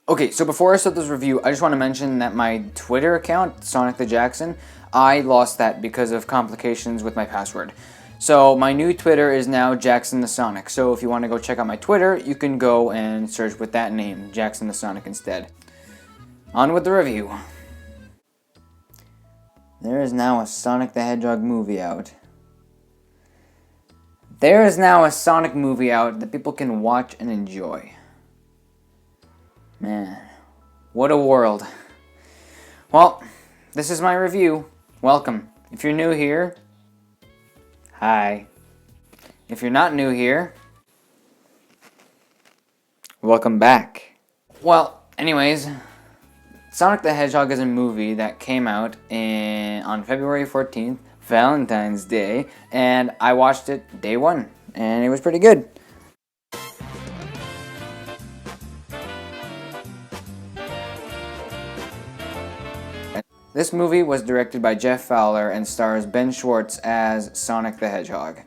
Okay, so before I start this review, I just want to mention that my Twitter account, Sonic the Jaxen, I lost that because of complications with my password. So my new Twitter is now Jaxen the Sonic. So if you want to go check out my Twitter, you can go and search with that name, Jaxen the Sonic instead. On with the review. There is now a Sonic the Hedgehog movie out. There is now a Sonic movie out that people can watch and enjoy. Man, what a world. Well, this is my review. Welcome. If you're new here, hi. If you're not new here, welcome back. Well, anyways, Sonic the Hedgehog is a movie that came out on February 14th, Valentine's Day, and I watched it day one, and it was pretty good. This movie was directed by Jeff Fowler and stars Ben Schwartz as Sonic the Hedgehog.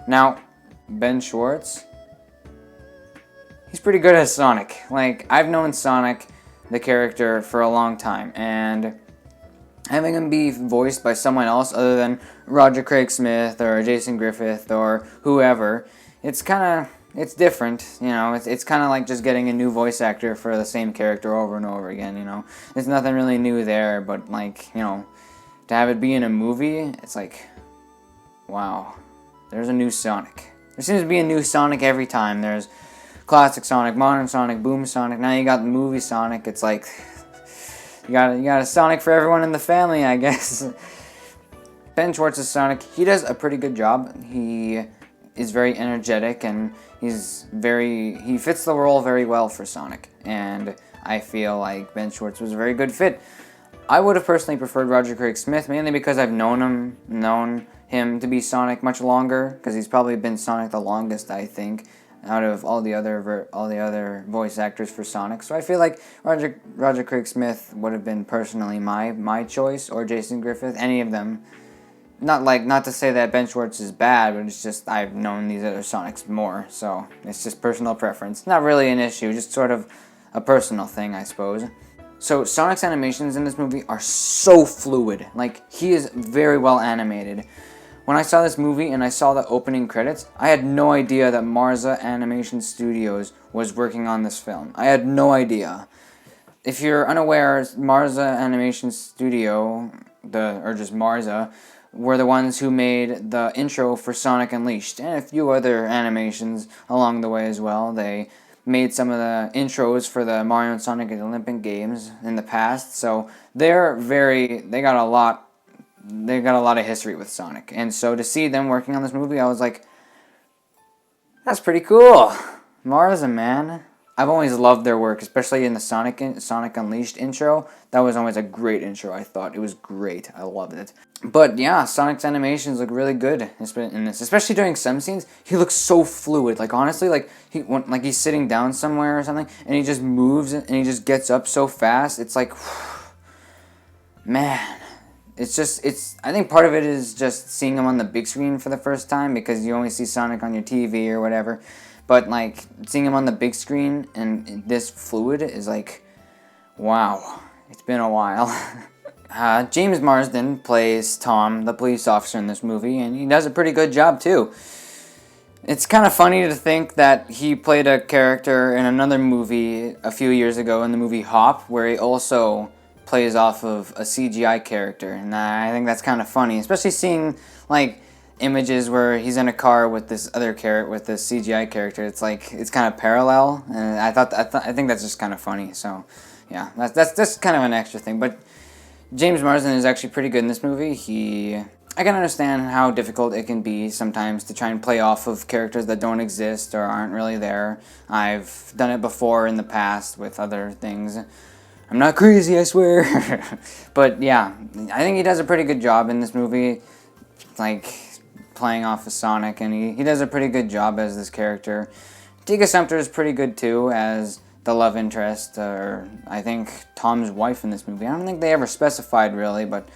Now, Ben Schwartz, he's pretty good as Sonic. Like, I've known Sonic, the character, for a long time, and having him be voiced by someone else other than Roger Craig Smith or Jason Griffith or whoever, it's different, you know. It's kind of like just getting a new voice actor for the same character over and over again, you know. There's nothing really new there, but like, you know, to have it be in a movie, it's like, wow, there's a new Sonic. There seems to be a new Sonic every time. There's classic Sonic, modern Sonic, boom Sonic. Now you got the movie Sonic. It's like you got a Sonic for everyone in the family, I guess. Ben Schwartz's Sonic, he does a pretty good job. He is very energetic and he fits the role very well for Sonic, and I feel like Ben Schwartz was a very good fit. I would have personally preferred Roger Craig Smith, mainly because I've known him to be Sonic much longer, because he's probably been Sonic the longest, I think, out of all the other voice actors for Sonic. So I feel like Roger Craig Smith would have been personally my choice, or Jason Griffith, any of them. Not to say that Ben Schwartz is bad, but it's just I've known these other Sonics more, so it's just personal preference. Not really an issue, just sort of a personal thing, I suppose. So Sonic's animations in this movie are so fluid. Like, he is very well animated. When I saw this movie and I saw the opening credits, I had no idea that Marza Animation Studios was working on this film. I had no idea. If you're unaware, Marza Animation Studio, or just Marza, were the ones who made the intro for Sonic Unleashed, and a few other animations along the way as well. They made some of the intros for the Mario and Sonic Olympic Games in the past, so they got a lot of history with Sonic. And so to see them working on this movie, I was like, that's pretty cool. Marza, man. I've always loved their work, especially in the Sonic Unleashed intro. That was always a great intro, I thought. It was great. I loved it. But yeah, Sonic's animations look really good in this. Especially during some scenes, he looks so fluid. Like, honestly, like he's sitting down somewhere or something, and he just moves, and he just gets up so fast. It's like, man. I think part of it is just seeing him on the big screen for the first time, because you only see Sonic on your TV or whatever. But, like, seeing him on the big screen and this fluid is like, wow, it's been a while. James Marsden plays Tom, the police officer in this movie, and he does a pretty good job, too. It's kind of funny to think that he played a character in another movie a few years ago, in the movie Hop, where he also plays off of a CGI character, and I think that's kind of funny, especially seeing, like, images where he's in a car with this CGI character. It's like, it's kind of parallel, and I think that's just kind of funny. So yeah, that's just kind of an extra thing. But James Marsden is actually pretty good in this movie. I can understand how difficult it can be sometimes to try and play off of characters that don't exist or aren't really there. I've done it before in the past with other things. I'm not crazy, I swear. But yeah, I think he does a pretty good job in this movie, like, playing off of Sonic, and he does a pretty good job as this character. Tika Sumpter is pretty good too as the love interest, or I think Tom's wife in this movie. I don't think they ever specified really, but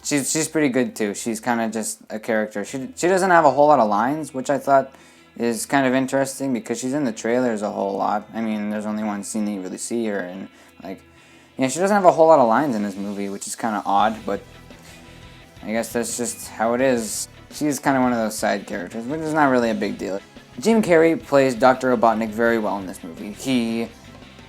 she's pretty good too. She's kind of just a character. She doesn't have a whole lot of lines, which I thought is kind of interesting because she's in the trailers a whole lot. I mean, there's only one scene that you really see her, and like, yeah, she doesn't have a whole lot of lines in this movie, which is kind of odd, but I guess that's just how it is. She's kind of one of those side characters, which is not really a big deal. Jim Carrey plays Dr. Robotnik very well in this movie. He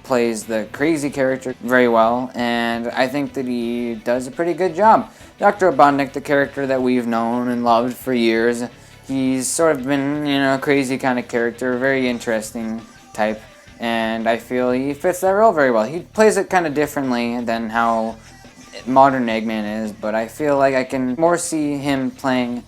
plays the crazy character very well, and I think that he does a pretty good job. Dr. Robotnik, the character that we've known and loved for years, he's sort of been, you know, a crazy kind of character, very interesting type, and I feel he fits that role very well. He plays it kind of differently than how modern Eggman is, but I feel like I can more see him playing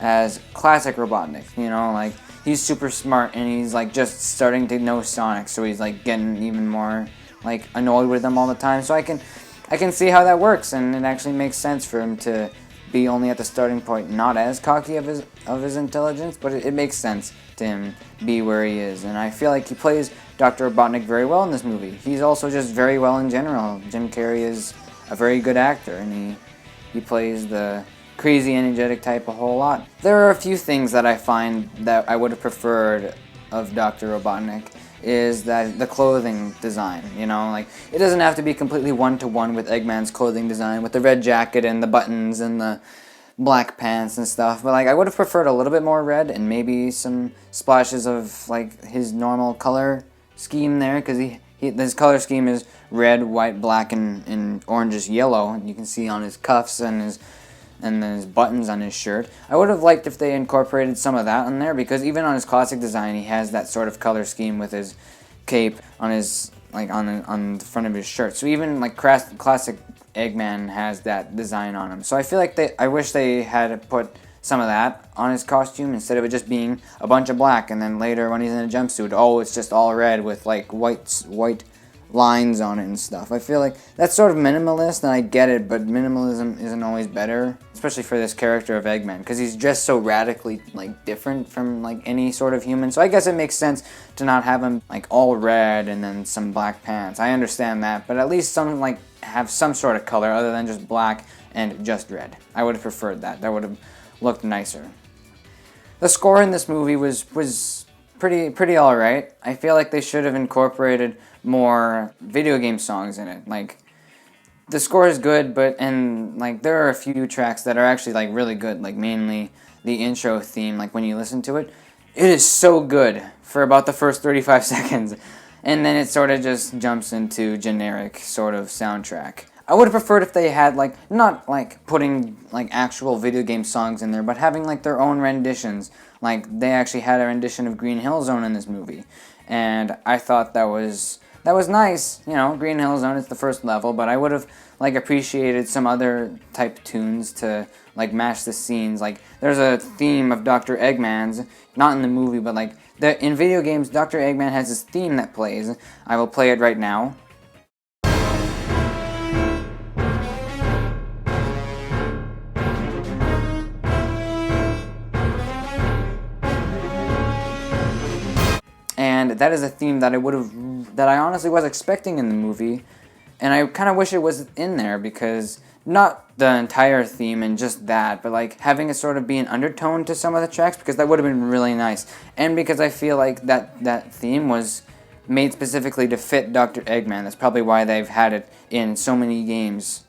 as classic Robotnik, you know, like he's super smart and he's like just starting to know Sonic, so he's like getting even more like annoyed with him all the time. So I can see how that works, and it actually makes sense for him to be only at the starting point, not as cocky of his intelligence, but it makes sense to him be where he is, and I feel like he plays Dr. Robotnik very well in this movie. He's also just very well in general. Jim Carrey is a very good actor, and he plays the crazy energetic type a whole lot. There are a few things that I find that I would have preferred of Dr. Robotnik is that the clothing design, you know, like it doesn't have to be completely one-to-one with Eggman's clothing design with the red jacket and the buttons and the black pants and stuff, but like I would have preferred a little bit more red and maybe some splashes of like his normal color scheme there, because his color scheme is red, white, black, and orange yellow, and you can see on his cuffs and then his buttons on his shirt. I would have liked if they incorporated some of that in there, because even on his classic design, he has that sort of color scheme with his cape on his on the front of his shirt. So even like classic Eggman has that design on him. So I feel like I wish they had put some of that on his costume instead of it just being a bunch of black, and then later when he's in a jumpsuit, oh, it's just all red with like white lines on it and stuff. I feel like that's sort of minimalist, and I get it, but minimalism isn't always better, especially for this character of Eggman, because he's just so radically like different from like any sort of human. So I guess it makes sense to not have him like all red and then some black pants. I understand that, but at least have some sort of color other than just black and just red. I would have preferred that. That would have looked nicer. The score in this movie was pretty alright. I feel like they should have incorporated more video game songs in it. Like, the score is good, and like there are a few tracks that are actually like really good, like mainly the intro theme. Like when you listen to it, it is so good for about the first 35 seconds, and then it sort of just jumps into generic sort of soundtrack. I would have preferred if they had like not like putting like actual video game songs in there, but having like their own renditions. Like they actually had a rendition of Green Hill Zone in this movie, and I thought that was nice. You know, Green Hill Zone is the first level, but I would have like appreciated some other type tunes to like match the scenes. Like there's a theme of Dr. Eggman's, not in the movie, but like in video games, Dr. Eggman has this theme that plays. I will play it right now. And that is a theme that I honestly was expecting in the movie, and I kind of wish it was in there, because not the entire theme and just that, but like having it sort of be an undertone to some of the tracks, because that would have been really nice. And because I feel like that theme was made specifically to fit Dr. Eggman. That's probably why they've had it in so many games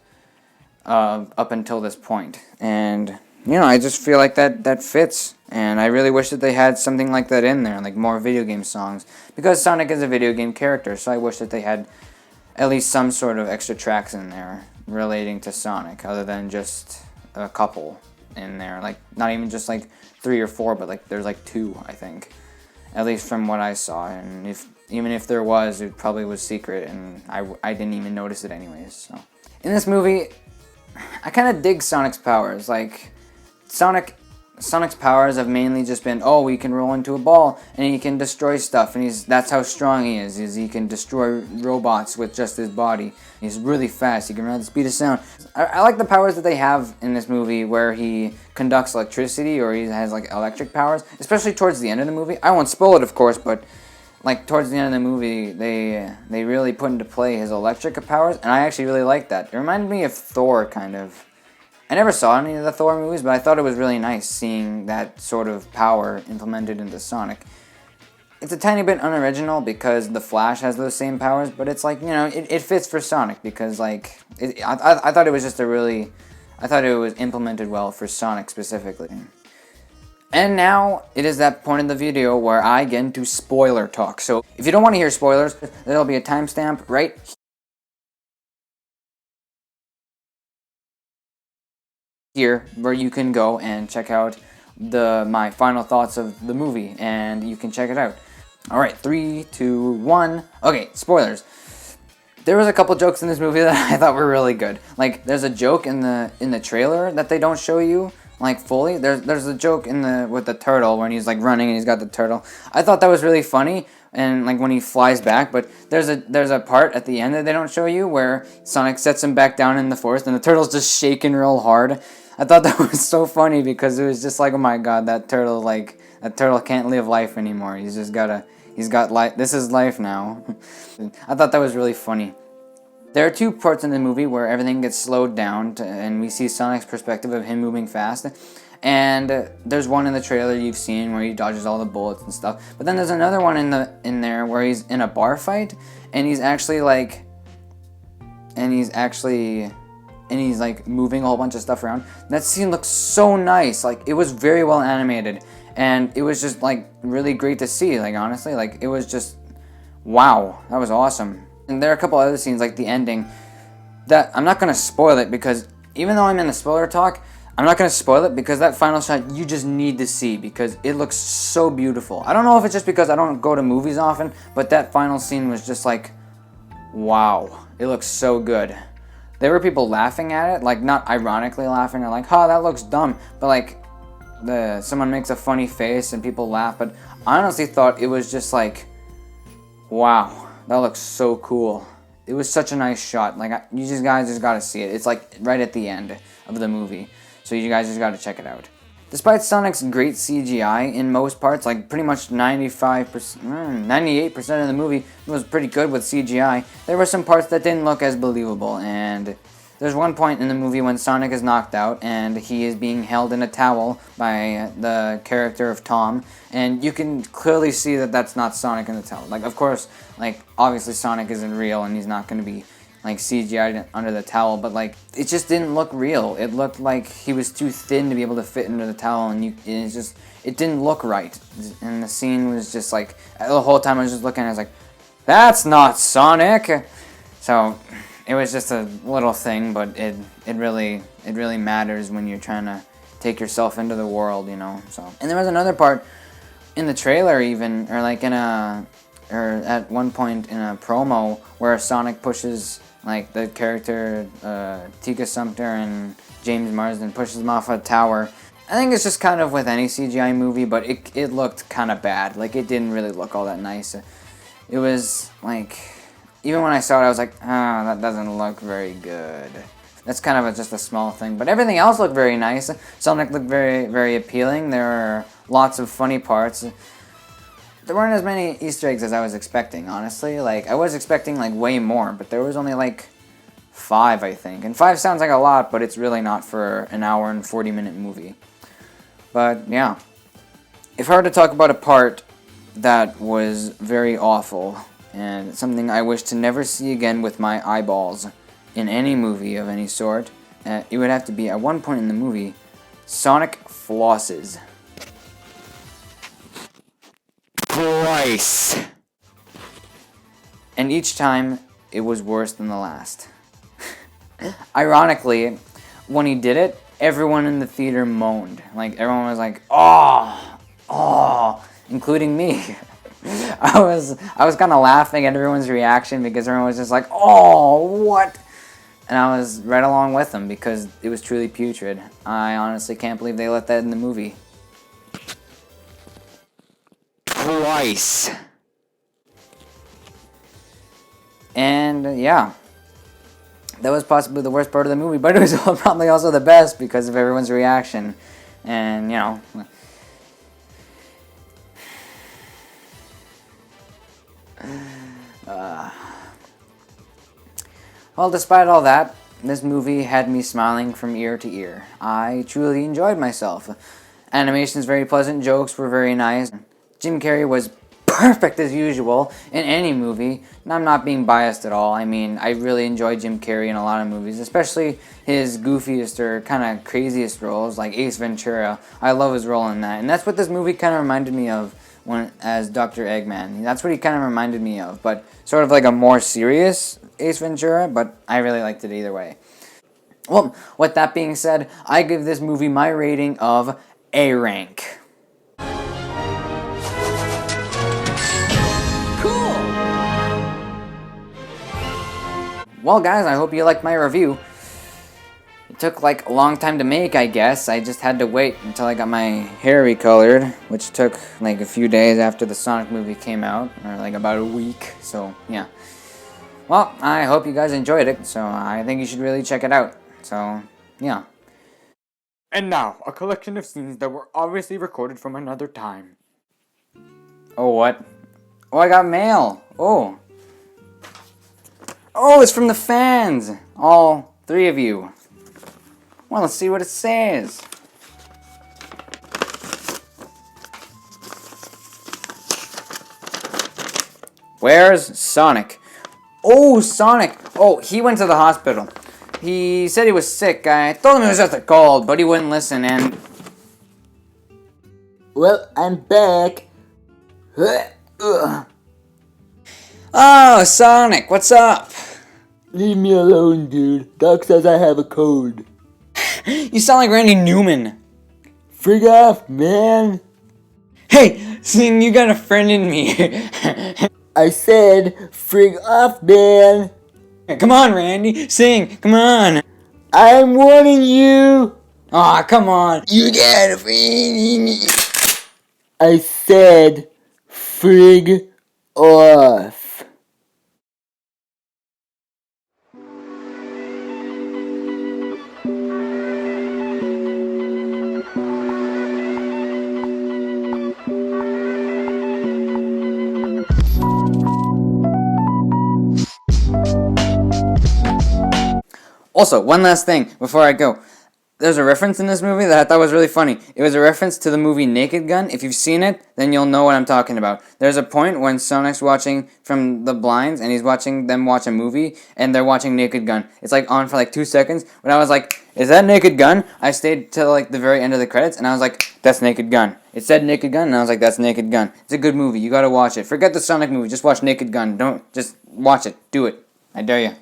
up until this point. And you know, I just feel like that fits, and I really wish that they had something like that in there, like more video game songs, because Sonic is a video game character, so I wish that they had at least some sort of extra tracks in there relating to Sonic, other than just a couple in there, like not even just like 3 or 4, but like there's like 2, I think, at least from what I saw, and even if there was, it probably was secret, and I didn't even notice it anyways. So in this movie, I kind of dig Sonic's powers. Like Sonic's powers have mainly just been, oh, he can roll into a ball and he can destroy stuff, and that's how strong he is he can destroy robots with just his body. He's really fast, he can run at the speed of sound. I like the powers that they have in this movie, where he conducts electricity, or he has like electric powers, especially towards the end of the movie. I won't spoil it, of course, but like towards the end of the movie, they really put into play his electric powers, and I actually really like that. It reminded me of Thor, kind of, I never saw any of the Thor movies, but I thought it was really nice seeing that sort of power implemented into Sonic. It's a tiny bit unoriginal because the Flash has those same powers, but it's like, you know, it fits for Sonic because, like, I thought it was just I thought it was implemented well for Sonic specifically. And now, it is that point in the video where I get into spoiler talk. So, if you don't want to hear spoilers, there'll be a timestamp right here where you can go and check out my final thoughts of the movie, and you can check it out. Alright, 3, 2, 1. Okay, spoilers. There was a couple jokes in this movie that I thought were really good. Like, there's a joke in the trailer that they don't show you, like, fully. There's a joke with the turtle when he's, like, running and he's got the turtle. I thought that was really funny, and, like, when he flies back, but there's a part at the end that they don't show you where Sonic sets him back down in the forest and the turtle's just shaking real hard. I thought that was so funny because it was just like, oh my god, that turtle can't live life anymore. He's got life. This is life now. I thought that was really funny. There are two parts in the movie where everything gets slowed down and we see Sonic's perspective of him moving fast. And there's one in the trailer you've seen where he dodges all the bullets and stuff. But then there's another one in there where he's in a bar fight and he's moving a whole bunch of stuff around. That scene looks so nice. Like, it was very well animated. And it was just, like, really great to see. Like, honestly, like, it was just, wow, that was awesome. And there are a couple other scenes, like the ending, that I'm not going to spoil it because even though I'm in the spoiler talk, I'm not going to spoil it because that final shot you just need to see because it looks so beautiful. I don't know if it's just because I don't go to movies often, but that final scene was just like, wow, it looks so good. There were people laughing at it, like not ironically laughing or like, oh, that looks dumb, but like someone makes a funny face and people laugh, but I honestly thought it was just like, wow, that looks so cool. It was such a nice shot. Like, you guys just gotta see it. It's like right at the end of the movie, so you guys just gotta check it out. Despite Sonic's great CGI in most parts, like pretty much 98% of the movie was pretty good with CGI, there were some parts that didn't look as believable, and there's one point in the movie when Sonic is knocked out and he is being held in a towel by the character of Tom, and you can clearly see that that's not Sonic in the towel. Like, of course, like, obviously Sonic isn't real and he's not going to be like CGI'd under the towel, but like, it just didn't look real. It looked like he was too thin to be able to fit into the towel, and it didn't look right. And the scene was just like, the whole time I was just looking, I was like, that's not Sonic! So, it was just a little thing, but it really matters when you're trying to take yourself into the world, you know. So, and there was another part in the trailer even, or like at one point in a promo where Sonic pushes like the character Tika Sumpter and James Marsden pushes them off a tower. I think it's just kind of with any CGI movie, but it looked kind of bad. Like, it didn't really look all that nice. It was like, even when I saw it, I was like, ah, that doesn't look very good. That's kind of just a small thing. But everything else looked very nice. Sonic looked very, very appealing. There were lots of funny parts. There weren't as many Easter eggs as I was expecting, honestly. Like, I was expecting, like, way more. But there was only, like, 5, I think. And 5 sounds like a lot, but it's really not for an hour and 40-minute movie. But, yeah. If I were to talk about a part that was very awful and something I wish to never see again with my eyeballs in any movie of any sort, it would have to be, at one point in the movie, Sonic flosses. Twice! And each time, it was worse than the last. Ironically, when he did it, everyone in the theater moaned. Like, everyone was like, oh, oh, including me. I was kind of laughing at everyone's reaction because everyone was just like, oh, what? And I was right along with them because it was truly putrid. I honestly can't believe they let that in the movie. Twice. And yeah, that was possibly the worst part of the movie, but it was probably also the best because of everyone's reaction. And, you know, well, despite all that, this movie had me smiling from ear to ear. I truly enjoyed myself. Animation's very pleasant, jokes were very nice. Jim Carrey was perfect as usual in any movie. And I'm not being biased at all. I mean, I really enjoy Jim Carrey in a lot of movies, especially his goofiest or kind of craziest roles like Ace Ventura. I love his role in that. And that's what this movie kind of reminded me of as Dr. Eggman. That's what he kind of reminded me of, but sort of like a more serious Ace Ventura, but I really liked it either way. Well, with that being said, I give this movie my rating of A rank. Well, guys, I hope you liked my review. It took like a long time to make, I guess. I just had to wait until I got my hair recolored, which took like a few days after the Sonic movie came out, or like about a week, so yeah. Well, I hope you guys enjoyed it, so I think you should really check it out, so yeah. And now, a collection of scenes that were obviously recorded from another time. Oh, what? Oh, I got mail! Oh! Oh, it's from the fans! All 3 of you. Well, let's see what it says. Where's Sonic? Oh, Sonic! Oh, he went to the hospital. He said he was sick. I told him it was just a cold, but he wouldn't listen, and... Well, I'm back. Oh, Sonic, what's up? Leave me alone, dude. Doc says I have a cold. You sound like Randy Newman. Frig off, man. Hey, Sing, you got a friend in me. I said, frig off, man. Come on, Randy, sing, come on. I'm warning you. Aw, come on. You got a friend in me. I said, frig off. Also, one last thing before I go. There's a reference in this movie that I thought was really funny. It was a reference to the movie Naked Gun. If you've seen it, then you'll know what I'm talking about. There's a point when Sonic's watching from the blinds, and he's watching them watch a movie, and they're watching Naked Gun. It's like on for like 2 seconds. When I was like, is that Naked Gun? I stayed till like the very end of the credits, and I was like, that's Naked Gun. It said Naked Gun, and I was like, that's Naked Gun. It's a good movie. You gotta watch it. Forget the Sonic movie. Just watch Naked Gun. Don't just watch it. Do it. I dare you.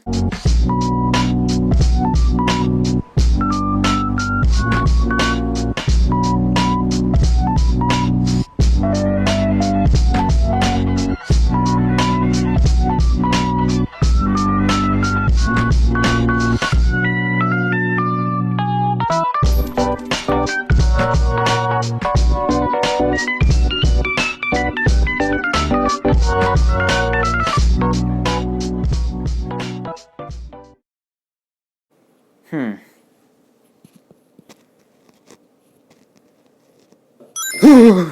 Hmm.